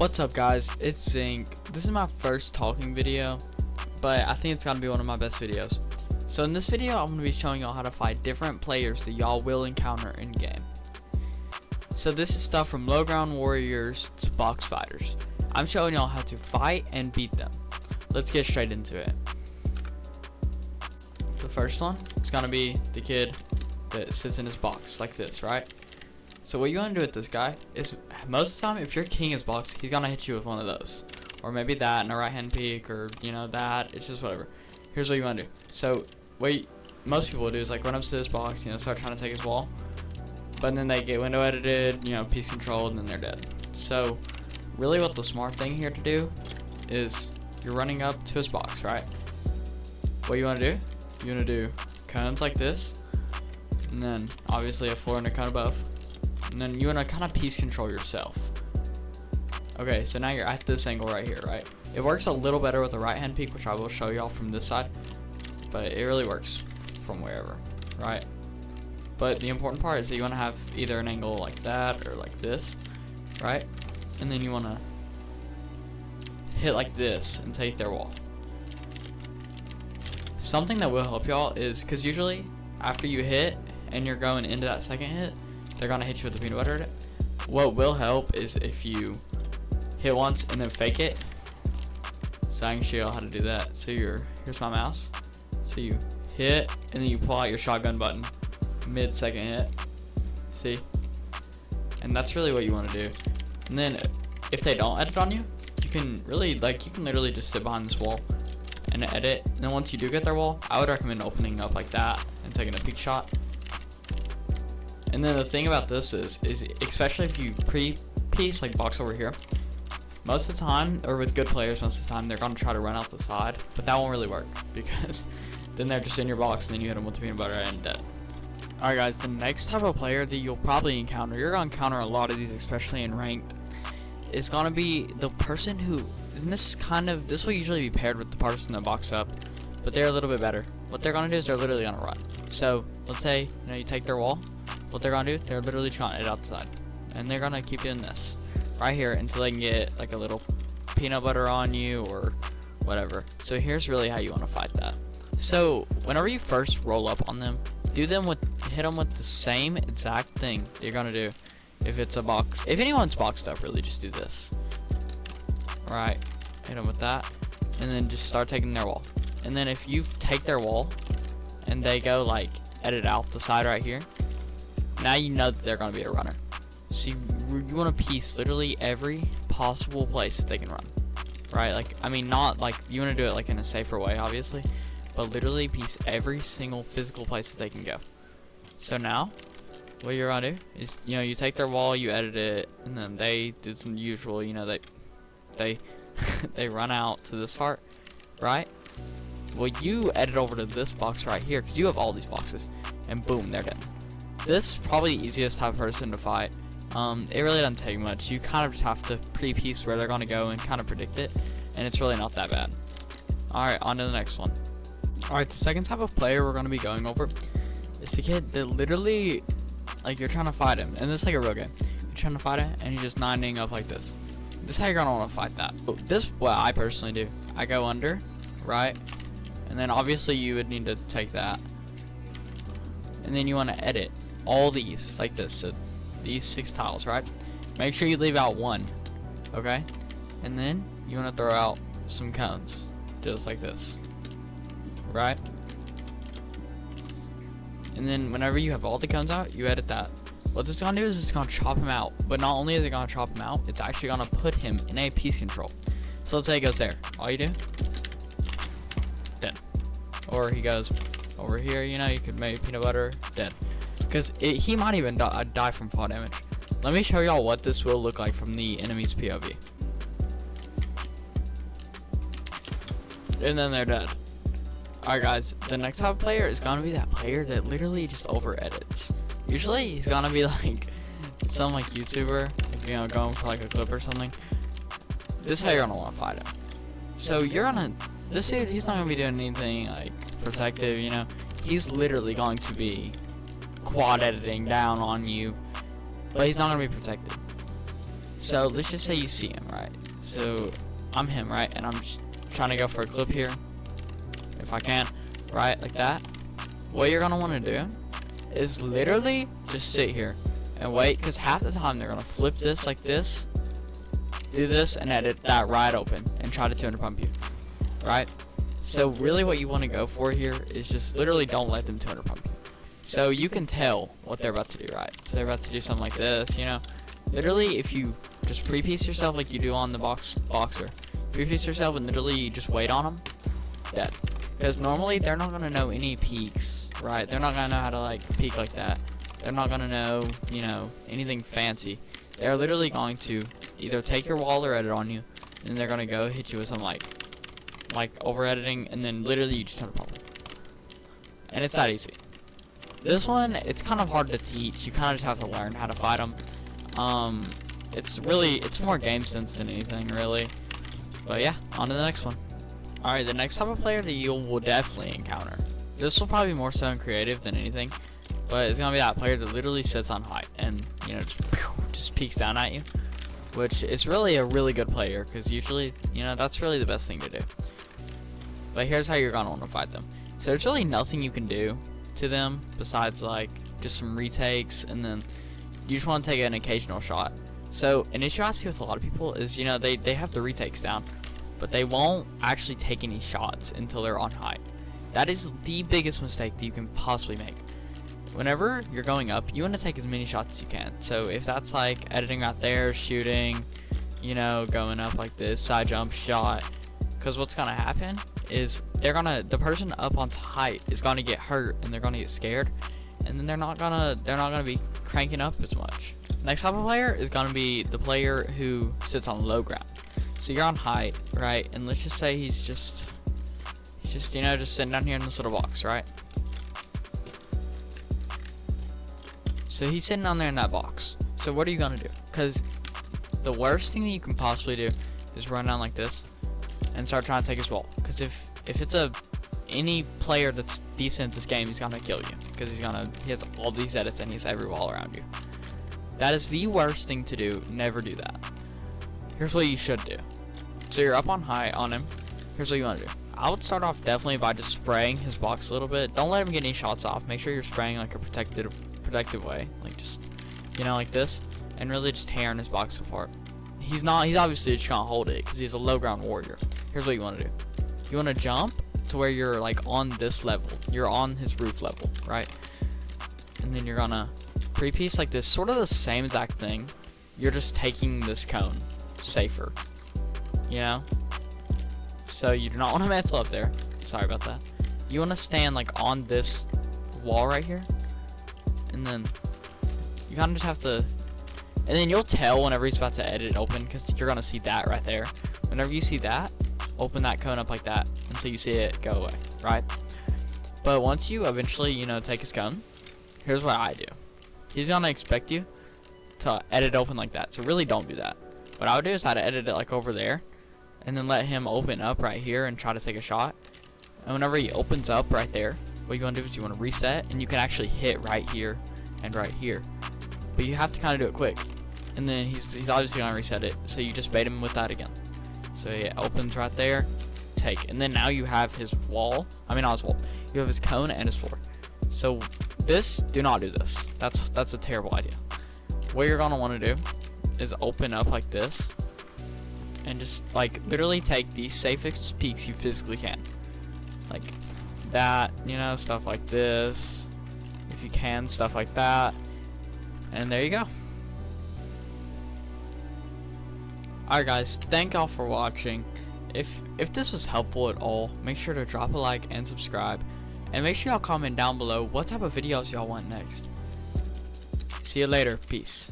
What's up guys, it's Zinc. This is my first talking video, but I think it's gonna be one of my best videos. So in this video, I'm gonna be showing y'all how to fight different players that y'all will encounter in game. So this is stuff from low ground warriors to box fighters. I'm showing y'all how to fight and beat them. Let's get straight into it. The first one is gonna be the kid that sits in his box like this, right? So what you want to do with this guy is, most of the time if you're king his box, he's gonna hit you with one of those, or maybe that and a right hand peek, or that. It's just whatever. Here's what you want to do. So what most people do is like run up to this box, start trying to take his wall, but then they get window edited, piece controlled, and then they're dead. So really what the smart thing here to do is, you're running up to his box, right? What you want to do, you want to do cones like this, and then obviously a floor and a cone above. And then you want to kind of piece control yourself. Okay, so now you're at this angle right here, right? It works a little better with a right hand peek, which I will show y'all from this side, but it really works from wherever, right? But the important part is that you want to have either an angle like that or like this, right? And then you want to hit like this and take their wall. Something that will help y'all is, because usually after you hit and you're going into that second hit, they're gonna hit you with the peanut butter. What will help is if you hit once and then fake it. So I can show you how to do that. So here's my mouse. So you hit and then you pull out your shotgun button mid-second hit. See? And that's really what you want to do. And then if they don't edit on you, you can literally just sit behind this wall and edit. And then once you do get their wall, I would recommend opening up like that and taking a peek shot. And then the thing about this is especially if you pre-piece like box over here, most of the time, or with good players most of the time, they're gonna try to run out the side, but that won't really work because then they're just in your box and then you hit them with the peanut butter and dead. Alright guys, the next type of player that you'll probably encounter, you're gonna encounter a lot of these, especially in ranked, is gonna be the person who, and this will usually be paired with the person that box up, but they're a little bit better. What they're gonna do is they're literally gonna run. So let's say you take their wall. What they're gonna do, they're literally trying it outside, and they're gonna keep doing this right here until they can get like a little peanut butter on you or whatever. So here's really how you want to fight that. So whenever you first roll up on them, hit them with the same exact thing that you're gonna do. If it's a box, if anyone's boxed up, really just do this. Right, hit them with that, and then just start taking their wall. And then if you take their wall and they go like edit out the side right here, now you know that they're going to be a runner. So you want to piece literally every possible place that they can run, right? Not like you want to do it like in a safer way, obviously, but literally piece every single physical place that they can go. So now, what you're going to do is, you take their wall, you edit it, and then they do the usual, they they run out to this part, right? Well, you edit over to this box right here, because you have all these boxes, and boom, they're dead. This is probably the easiest type of person to fight. It really doesn't take much. You kind of just have to pre-piece where they're going to go and kind of predict it, and it's really not that bad. Alright, on to the next one. Alright, the second type of player we're going to be going over is the kid that literally, you're trying to fight him, and this is like a real game. You're trying to fight him, and he's just 9ing up like this. This is how you're going to want to fight that. This is what I personally do. I go under, right? And then obviously you would need to take that. And then you want to edit all these like this, so these 6 tiles, right? Make sure you leave out 1, okay? And then you want to throw out some cones just like this, right? And then whenever you have all the cones out, you edit that. What this is gonna do is it's gonna chop him out, but not only is it gonna chop him out, it's actually gonna put him in a piece control. So let's say he goes there, all you do, dead. Or he goes over here, you could make peanut butter, dead. Because he might even die from fall damage. Let me show y'all what this will look like from the enemy's POV. And then they're dead. Alright guys, the next type of player is gonna be that player that literally just over edits. Usually he's gonna be like some YouTuber, going for like a clip or something. This is how you're gonna want to fight him. So this dude, he's not gonna be doing anything like protective, He's literally going to be quad editing down on you, but he's not gonna be protected. So let's just say you see him, right? So I'm him, right? And I'm just trying to go for a clip here, if I can, right? Like that. What you're gonna want to do is literally just sit here and wait, because half the time they're gonna flip this like this, do this, and edit that right open and try to 200 pump you, right? So really what you want to go for here is just literally don't let them 200 pump you. So you can tell what they're about to do, right? So they're about to do something like this, you know? Literally, if you just pre-piece yourself like you do on the boxer, pre-piece yourself and literally just wait on them, dead. Because normally they're not going to know any peeks, right? They're not going to know how to like peek like that. They're not going to know, you know, anything fancy. They're literally going to either take your wall or edit on you, and they're going to go hit you with some like over editing, and then literally you just turn to pump. And it's that easy. This one, it's kind of hard to teach. You kind of just have to learn how to fight them. It's more game sense than anything, really. But yeah, on to the next one. Alright, the next type of player that you will definitely encounter. This will probably be more so in creative than anything, but it's gonna be that player that literally sits on height and, you know, just peeks down at you, which is really a really good player, because usually, you know, that's really the best thing to do. But here's how you're gonna want to fight them. So there's really nothing you can do to them besides like just some retakes, and then you just want to take an occasional shot. So an issue I see with a lot of people is, you know, they have the retakes down, but they won't actually take any shots until they're on height. That is the biggest mistake that you can possibly make. Whenever you're going up, you want to take as many shots as you can. So if that's like editing right there, shooting, you know, going up like this, side jump, shot, because what's gonna happen is the person up on height is gonna get hurt, and they're gonna get scared, and then they're not gonna be cranking up as much. Next type of player is gonna be the player who sits on low ground. So you're on height, right? And let's just say he's just you know, just sitting down here in this little box, right? So he's sitting down there in that box. So what are you gonna do? Because the worst thing that you can possibly do is run down like this and start trying to take his wall. Because if it's any player that's decent at this game, he's gonna kill you, because he has all these edits and he has every wall around you. That is the worst thing to do. Never do that. Here's what you should do. So you're up on high on him. Here's what you want to do. I would start off definitely by just spraying his box a little bit. Don't let him get any shots off. Make sure you're spraying like a protective way, like just, you know, like this, and really just tearing his box apart. He's obviously just gonna hold it because he's a low ground warrior. Here's what you want to do. You want to jump to where you're like on this level. You're on his roof level, right? And then you're gonna pre-piece like this, sort of the same exact thing. You're just taking this cone safer, you know? So you do not want to mantle up there. Sorry about that. You want to stand like on this wall right here, and then you kind of just have to, and then you'll tell whenever he's about to edit open, because you're gonna see that right there. Whenever you see that, open that cone up like that until you see it go away, right? But once you eventually, you know, take his cone, here's what I do. He's gonna expect you to edit open like that, so really don't do that. What I would do is I'd edit it like over there, and then let him open up right here and try to take a shot. And whenever he opens up right there, what you want to do is you want to reset, and you can actually hit right here and right here. But you have to kind of do it quick. And then he's obviously going to reset it, so you just bait him with that again. So it opens right there, take. And then now you have his wall. I mean, not his wall. You have his cone and his floor. So this, do not do this. That's a terrible idea. What you're going to want to do is open up like this, and just like literally take the safest peeks you physically can, like that, you know, stuff like this, if you can, stuff like that, and there you go. Alright guys, thank y'all for watching. If this was helpful at all, make sure to drop a like and subscribe, and make sure y'all comment down below what type of videos y'all want next. See you later. Peace.